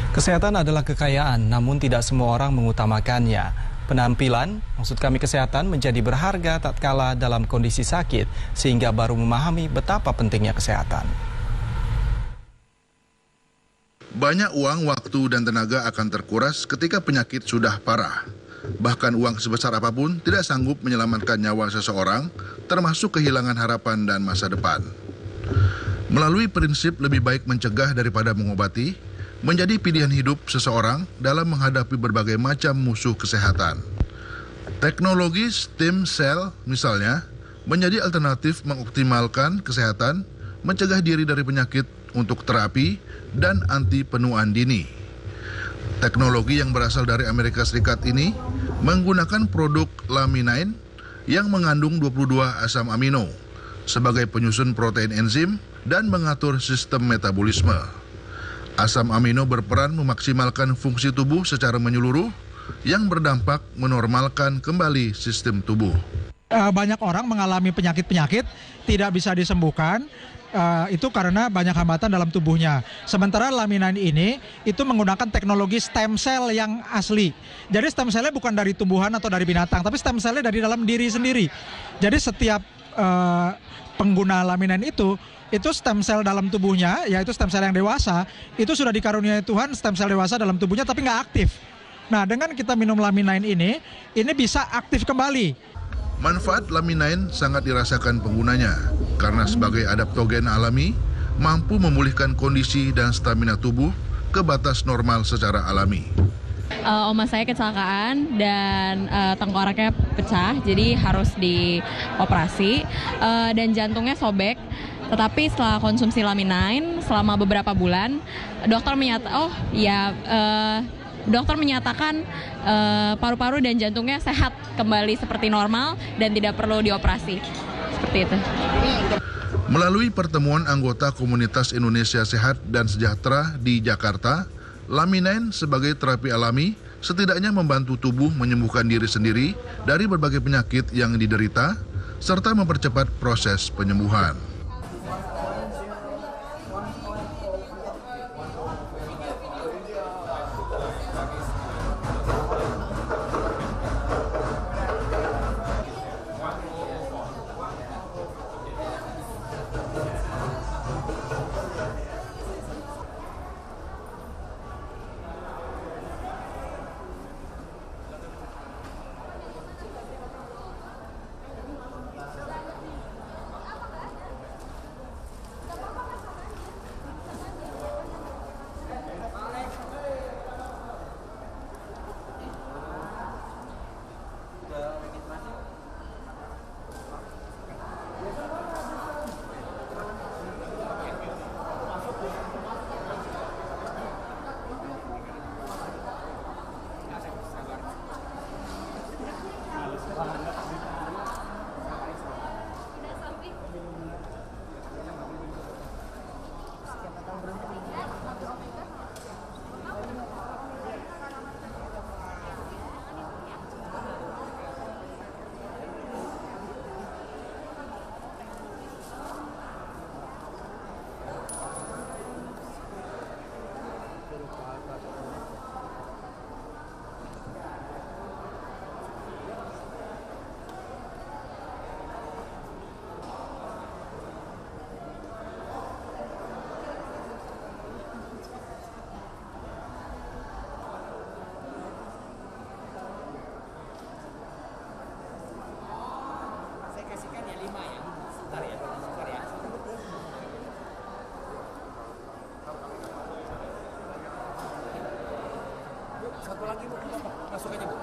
Kesehatan adalah kekayaan, namun tidak semua orang mengutamakannya. Penampilan, maksud kami kesehatan, menjadi berharga tatkala dalam kondisi sakit, sehingga baru memahami betapa pentingnya kesehatan. Banyak uang, waktu, dan tenaga akan terkuras ketika penyakit sudah parah. Bahkan uang sebesar apapun tidak sanggup menyelamatkan nyawa seseorang, termasuk kehilangan harapan dan masa depan. Melalui prinsip lebih baik mencegah daripada mengobati, menjadi pilihan hidup seseorang dalam menghadapi berbagai macam musuh kesehatan. Teknologi stem cell misalnya menjadi alternatif mengoptimalkan kesehatan, mencegah diri dari penyakit untuk terapi dan anti penuaan dini. Teknologi yang berasal dari Amerika Serikat ini menggunakan produk Laminin yang mengandung 22 asam amino sebagai penyusun protein enzim dan mengatur sistem metabolisme. Asam amino berperan memaksimalkan fungsi tubuh secara menyeluruh yang berdampak menormalkan kembali sistem tubuh. Banyak orang mengalami penyakit-penyakit tidak bisa disembuhkan, itu karena banyak hambatan dalam tubuhnya. Sementara Laminin ini itu menggunakan teknologi stem cell yang asli. Jadi stem cellnya bukan dari tumbuhan atau dari binatang, tapi stem cellnya dari dalam diri sendiri. Jadi setiap pengguna Laminin itu stem cell dalam tubuhnya, yaitu stem cell yang dewasa, itu sudah dikaruniai Tuhan stem cell dewasa dalam tubuhnya tapi nggak aktif. Nah, dengan kita minum Laminin ini bisa aktif kembali. Manfaat Laminin sangat dirasakan penggunanya karena sebagai adaptogen alami mampu memulihkan kondisi dan stamina tubuh ke batas normal secara alami. Oma saya kecelakaan dan tengkoraknya pecah, jadi harus dioperasi dan jantungnya sobek. Tetapi setelah konsumsi Laminin selama beberapa bulan, dokter menyatakan paru-paru dan jantungnya sehat kembali seperti normal dan tidak perlu dioperasi. Seperti itu. Melalui pertemuan anggota Komunitas Indonesia Sehat dan Sejahtera di Jakarta, Laminin sebagai terapi alami setidaknya membantu tubuh menyembuhkan diri sendiri dari berbagai penyakit yang diderita, serta mempercepat proses penyembuhan. Satu lagi Bu, masuk aja Bu.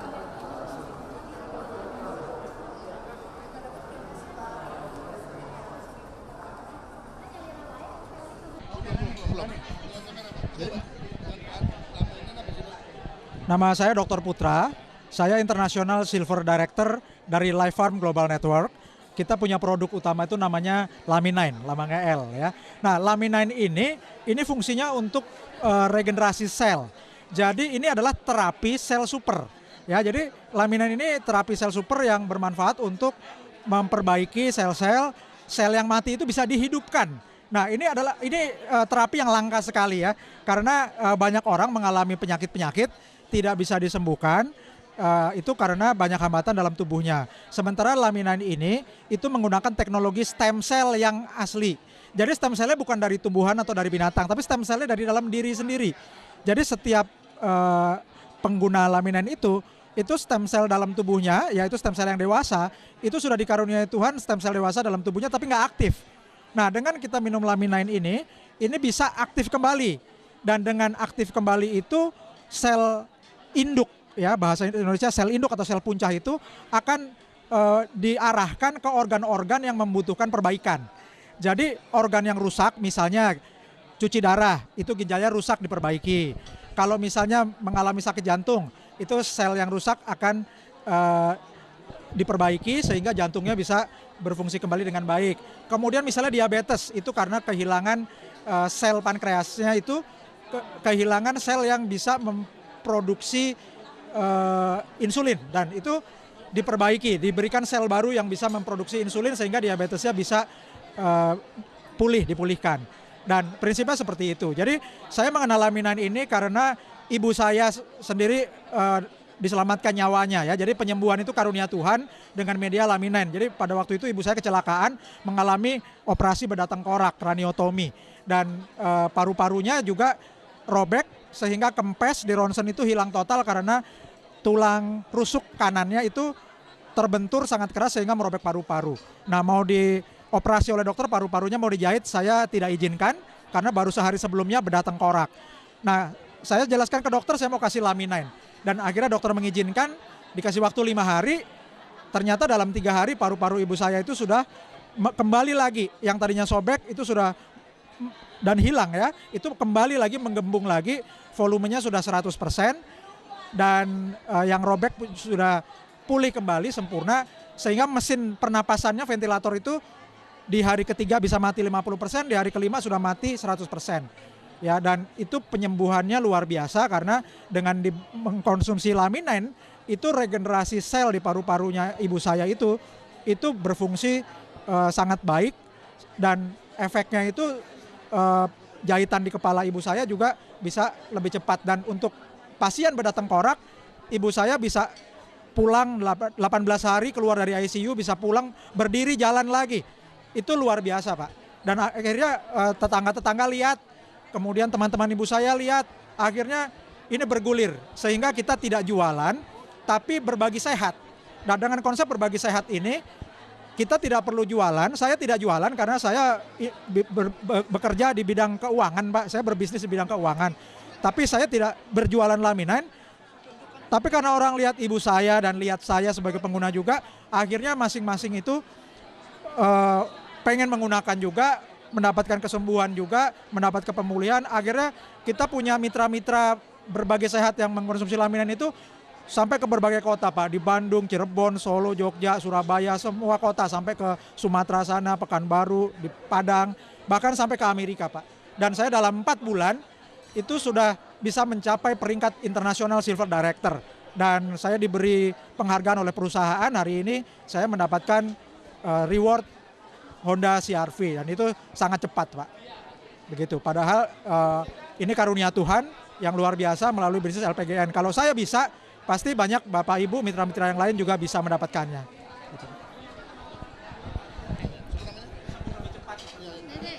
Nama saya Dr. Putra, saya International Silver Director dari Life Farm Global Network. Kita punya produk utama itu namanya Laminin, lambangnya L ya. Nah, Laminin ini fungsinya untuk regenerasi sel. Jadi ini adalah terapi sel super. Ya, jadi Laminin ini terapi sel super yang bermanfaat untuk memperbaiki sel-sel yang mati itu bisa dihidupkan. Nah, ini terapi yang langka sekali ya, karena banyak orang mengalami penyakit-penyakit tidak bisa disembuhkan. Itu karena banyak hambatan dalam tubuhnya. Sementara laminin ini itu menggunakan teknologi stem cell yang asli. Jadi stem cellnya bukan dari tumbuhan atau dari binatang, tapi stem cellnya dari dalam diri sendiri. Jadi setiap pengguna laminin itu stem cell dalam tubuhnya, yaitu stem cell yang dewasa, itu sudah dikaruniai Tuhan stem cell dewasa dalam tubuhnya tapi nggak aktif. Nah, dengan kita minum laminin ini bisa aktif kembali. Dan dengan aktif kembali itu sel induk, ya bahasa Indonesia sel induk atau sel puncak itu akan diarahkan ke organ-organ yang membutuhkan perbaikan. Jadi organ yang rusak, misalnya cuci darah, itu ginjalnya rusak diperbaiki. Kalau misalnya mengalami sakit jantung, itu sel yang rusak akan diperbaiki sehingga jantungnya bisa berfungsi kembali dengan baik. Kemudian misalnya diabetes, itu karena kehilangan sel pankreasnya itu kehilangan sel yang bisa memproduksi insulin, dan itu diperbaiki, diberikan sel baru yang bisa memproduksi insulin sehingga diabetesnya bisa dipulihkan. Dan prinsipnya seperti itu. Jadi saya mengenal laminin ini karena ibu saya sendiri diselamatkan nyawanya ya. Jadi penyembuhan itu karunia Tuhan dengan media laminin. Jadi pada waktu itu ibu saya kecelakaan, mengalami operasi bedah tengkorak, kraniotomi, dan paru-parunya juga robek sehingga kempes di ronsen itu hilang total karena tulang rusuk kanannya itu terbentur sangat keras sehingga merobek paru-paru. Nah, mau dioperasi oleh dokter, paru-parunya mau dijahit, saya tidak izinkan karena baru sehari sebelumnya bedah tengkorak. Nah, saya jelaskan ke dokter saya mau kasih laminin. Dan akhirnya dokter mengizinkan, dikasih waktu 5 hari, ternyata dalam 3 hari paru-paru ibu saya itu sudah kembali lagi. Yang tadinya sobek itu sudah dan hilang ya, itu kembali lagi menggembung lagi, volumenya sudah 100%, dan yang robek sudah pulih kembali sempurna, sehingga mesin pernapasannya, ventilator itu di hari ketiga bisa mati 50%, di hari kelima sudah mati 100%. Ya, dan itu penyembuhannya luar biasa karena dengan mengkonsumsi laminin itu regenerasi sel di paru-parunya ibu saya itu berfungsi sangat baik, dan efeknya itu jahitan di kepala ibu saya juga bisa lebih cepat. Dan untuk pasien bedah tengkorak, ibu saya bisa pulang 18 hari keluar dari ICU, bisa pulang berdiri jalan lagi. Itu luar biasa, Pak. Dan akhirnya tetangga-tetangga lihat, kemudian teman-teman ibu saya lihat, akhirnya ini bergulir sehingga kita tidak jualan tapi berbagi sehat. Nah, dengan konsep berbagi sehat ini kita tidak perlu jualan. Saya tidak jualan karena saya bekerja di bidang keuangan, Pak. Saya berbisnis di bidang keuangan. Tapi saya tidak berjualan laminin. Tapi karena orang lihat ibu saya dan lihat saya sebagai pengguna juga, akhirnya masing-masing itu pengen menggunakan juga, mendapatkan kesembuhan juga, mendapat pemulihan. Akhirnya kita punya mitra-mitra berbagai sehat yang mengkonsumsi laminin itu sampai ke berbagai kota, Pak. Di Bandung, Cirebon, Solo, Jogja, Surabaya, semua kota, sampai ke Sumatera sana, Pekanbaru, di Padang, bahkan sampai ke Amerika, Pak. Dan saya dalam 4 bulan itu sudah bisa mencapai peringkat internasional Silver Director. Dan saya diberi penghargaan oleh perusahaan. Hari ini saya mendapatkan reward Honda CR-V, dan itu sangat cepat, Pak. Begitu. Padahal ini karunia Tuhan yang luar biasa melalui bisnis LPGN. Kalau saya bisa, pasti banyak Bapak Ibu, mitra-mitra yang lain juga bisa mendapatkannya. Gitu.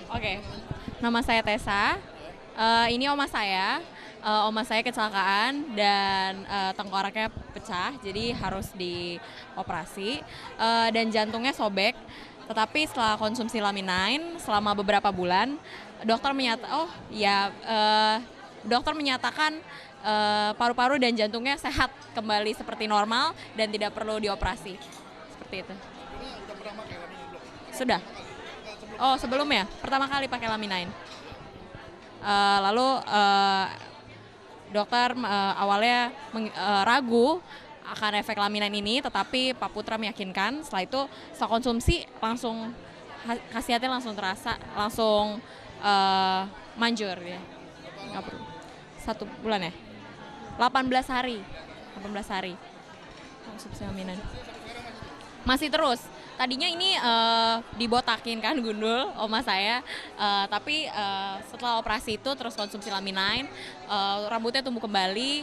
Oke, nama saya Tessa. Ini oma saya. Oma saya kecelakaan dan tengkoraknya pecah, jadi harus dioperasi, dan jantungnya sobek. Tetapi setelah konsumsi laminin selama beberapa bulan, dokter menyatakan paru-paru dan jantungnya sehat kembali seperti normal dan tidak perlu dioperasi. Seperti itu. Sudah. Oh, sebelumnya pertama kali pakai laminin. Lalu dokter awalnya ragu akan efek laminin ini, tetapi Pak Putra meyakinkan. Setelah itu, setelah konsumsi langsung khasiatnya langsung terasa, langsung manjur ya. Nggak perlu 1 bulan ya, 18 hari konsumsi laminin. Masih terus Tadinya ini dibotakin kan gundul oma saya, tapi setelah operasi itu terus konsumsi laminin, rambutnya tumbuh kembali,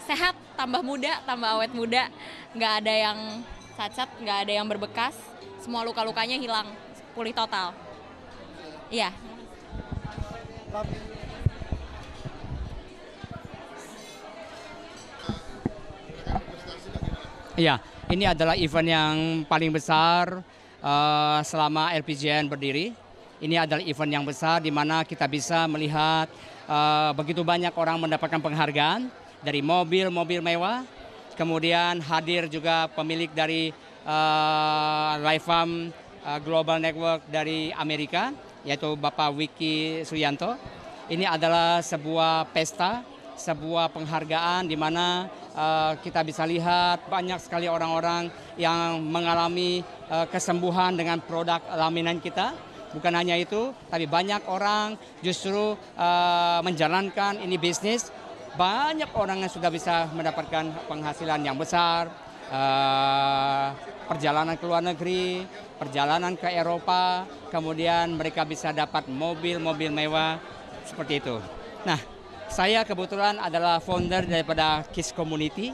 sehat, tambah muda, tambah awet muda, nggak ada yang cacat, nggak ada yang berbekas, semua luka-lukanya hilang, pulih total. Iya. Iya, ini adalah event yang paling besar selama LPGN berdiri. Ini adalah event yang besar di mana kita bisa melihat begitu banyak orang mendapatkan penghargaan dari mobil-mobil mewah. Kemudian hadir juga pemilik dari Lifefarm Global Network dari Amerika, yaitu Bapak Wiki Suyanto. Ini adalah sebuah pesta, sebuah penghargaan di mana kita bisa lihat banyak sekali orang-orang yang mengalami kesembuhan dengan produk laminan kita. Bukan hanya itu, tapi banyak orang justru menjalankan ini bisnis. Banyak orang yang sudah bisa mendapatkan penghasilan yang besar, perjalanan ke luar negeri, perjalanan ke Eropa, kemudian mereka bisa dapat mobil-mobil mewah seperti itu. Nah, saya kebetulan adalah founder daripada KIS Community.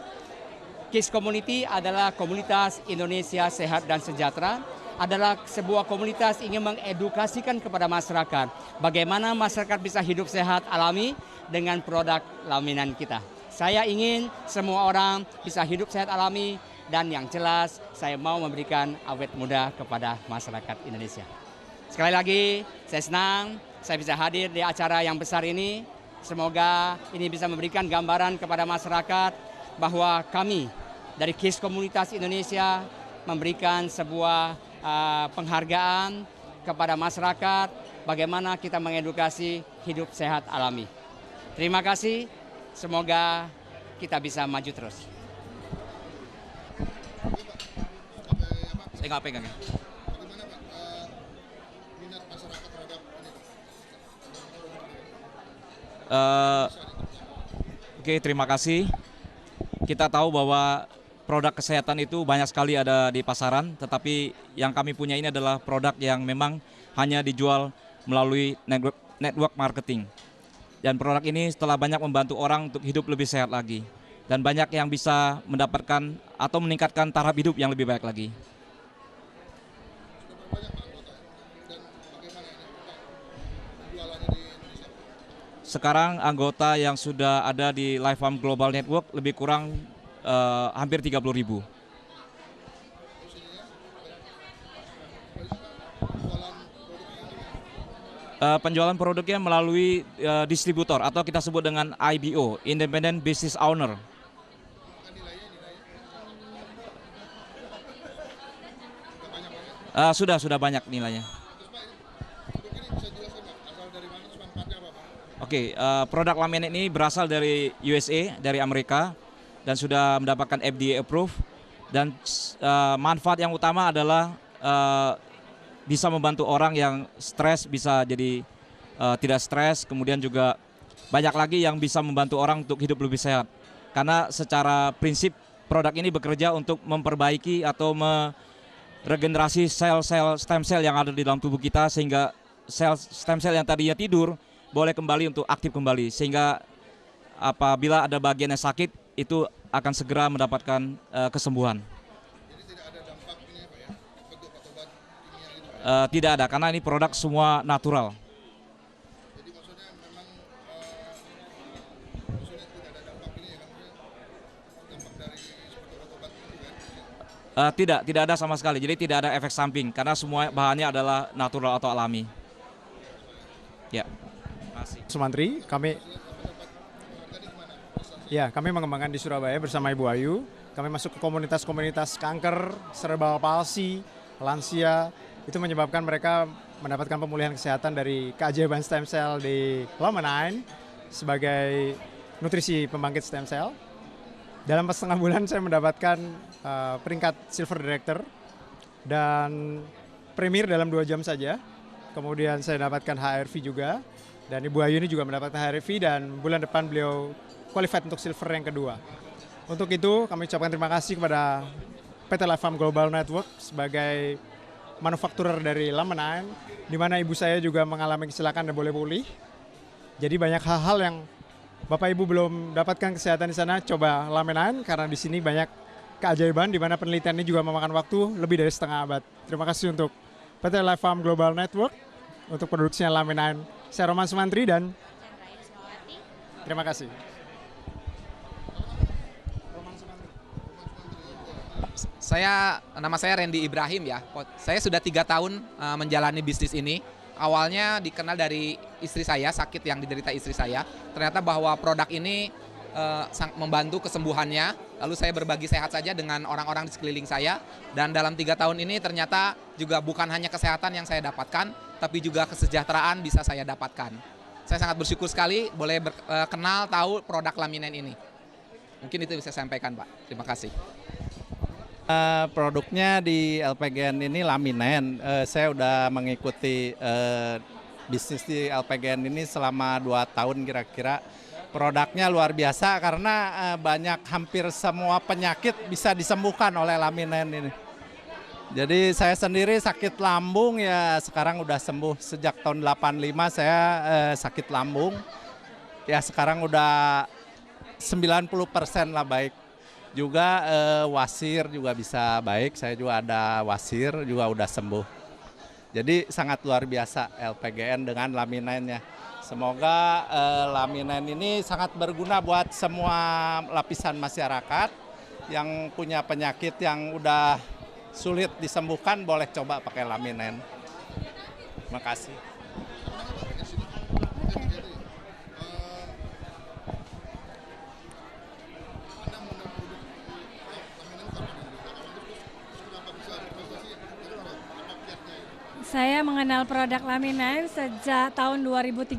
KIS Community adalah komunitas Indonesia Sehat dan Sejahtera, adalah sebuah komunitas ingin mengedukasikan kepada masyarakat bagaimana masyarakat bisa hidup sehat alami dengan produk laminan kita. Saya ingin semua orang bisa hidup sehat alami dan yang jelas saya mau memberikan awet muda kepada masyarakat Indonesia. Sekali lagi saya senang saya bisa hadir di acara yang besar ini. Semoga ini bisa memberikan gambaran kepada masyarakat bahwa kami dari KIS Komunitas Indonesia memberikan sebuah penghargaan kepada masyarakat bagaimana kita mengedukasi hidup sehat alami. Terima kasih, semoga kita bisa maju terus. Saya nggak pegang ya. Oke, terima kasih. Kita tahu bahwa produk kesehatan itu banyak sekali ada di pasaran, tetapi yang kami punya ini adalah produk yang memang hanya dijual melalui network marketing. Dan produk ini setelah banyak membantu orang untuk hidup lebih sehat lagi. Dan banyak yang bisa mendapatkan atau meningkatkan taraf hidup yang lebih baik lagi. Sekarang anggota yang sudah ada di Lifefarm Global Network lebih kurang hampir 30.000. Penjualan produknya melalui distributor atau kita sebut dengan IBO, Independent Business Owner. Sudah banyak nilainya. Oke, produk laminan ini berasal dari USA, dari Amerika, dan sudah mendapatkan FDA approve. Dan manfaat yang utama adalah bisa membantu orang yang stres bisa jadi tidak stres. Kemudian juga banyak lagi yang bisa membantu orang untuk hidup lebih sehat. Karena secara prinsip produk ini bekerja untuk memperbaiki atau meregenerasi sel-sel stem cell yang ada di dalam tubuh kita, sehingga sel stem cell yang tadinya tidur boleh kembali untuk aktif kembali, sehingga apabila ada bagian yang sakit itu akan segera mendapatkan kesembuhan. Jadi tidak ada dampak ini Pak ya, bentuk obat kimia gitu? Tidak ada, karena ini produk semua natural. Jadi maksudnya memang maksudnya tidak ada dampak ini ya, dampak dari seperti obat itu kan? Tidak ada sama sekali. Jadi tidak ada efek samping karena semua bahannya adalah natural atau alami. Ya. Sumantri, kami mengembangkan di Surabaya bersama Ibu Ayu. Kami masuk ke komunitas-komunitas kanker, cerebral palsy, lansia. Itu menyebabkan mereka mendapatkan pemulihan kesehatan dari keajaiban stem cell di Laminine sebagai nutrisi pembangkit stem cell. Dalam setengah bulan saya mendapatkan peringkat Silver Director dan Premier dalam 2 jam saja. Kemudian saya dapatkan HRV juga. Dan Ibu Ayu ini juga mendapatkan HRV dan bulan depan beliau qualified untuk silver yang kedua. Untuk itu kami ucapkan terima kasih kepada PT Lifefarm Global Network sebagai manufakturer dari Laminin, di mana ibu saya juga mengalami kecelakaan dan boleh pulih. Jadi banyak hal-hal yang Bapak Ibu belum dapatkan kesehatan di sana, coba Laminin karena di sini banyak keajaiban di mana penelitian ini juga memakan waktu lebih dari setengah abad. Terima kasih untuk PT Lifefarm Global Network untuk produksinya Laminin. Saya Roman Sumantri dan terima kasih. Nama saya Randy Ibrahim ya. Saya sudah 3 tahun menjalani bisnis ini. Awalnya dikenal dari istri saya, sakit yang diderita istri saya. Ternyata bahwa produk ini membantu kesembuhannya. Lalu saya berbagi sehat saja dengan orang-orang di sekeliling saya. Dan dalam 3 tahun ini ternyata juga bukan hanya kesehatan yang saya dapatkan, tapi juga kesejahteraan bisa saya dapatkan. Saya sangat bersyukur sekali boleh kenal tahu produk Laminin ini. Mungkin itu bisa saya sampaikan, Pak. Terima kasih. Produknya di LPGN ini Laminin. Saya udah mengikuti bisnis di LPGN ini selama 2 tahun kira-kira. Produknya luar biasa karena hampir semua penyakit bisa disembuhkan oleh Laminin ini. Jadi saya sendiri sakit lambung ya sekarang udah sembuh. Sejak tahun 85 saya sakit lambung. Ya sekarang udah 90% lah baik. Juga wasir juga bisa baik, saya juga ada wasir juga udah sembuh. Jadi sangat luar biasa LPGN dengan Laminin-nya. Semoga Laminin ini sangat berguna buat semua lapisan masyarakat yang punya penyakit yang udah sulit disembuhkan, boleh coba pakai Laminin. Terima kasih. Saya mengenal produk Laminin sejak tahun 2013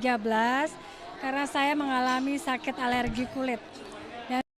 karena saya mengalami sakit alergi kulit.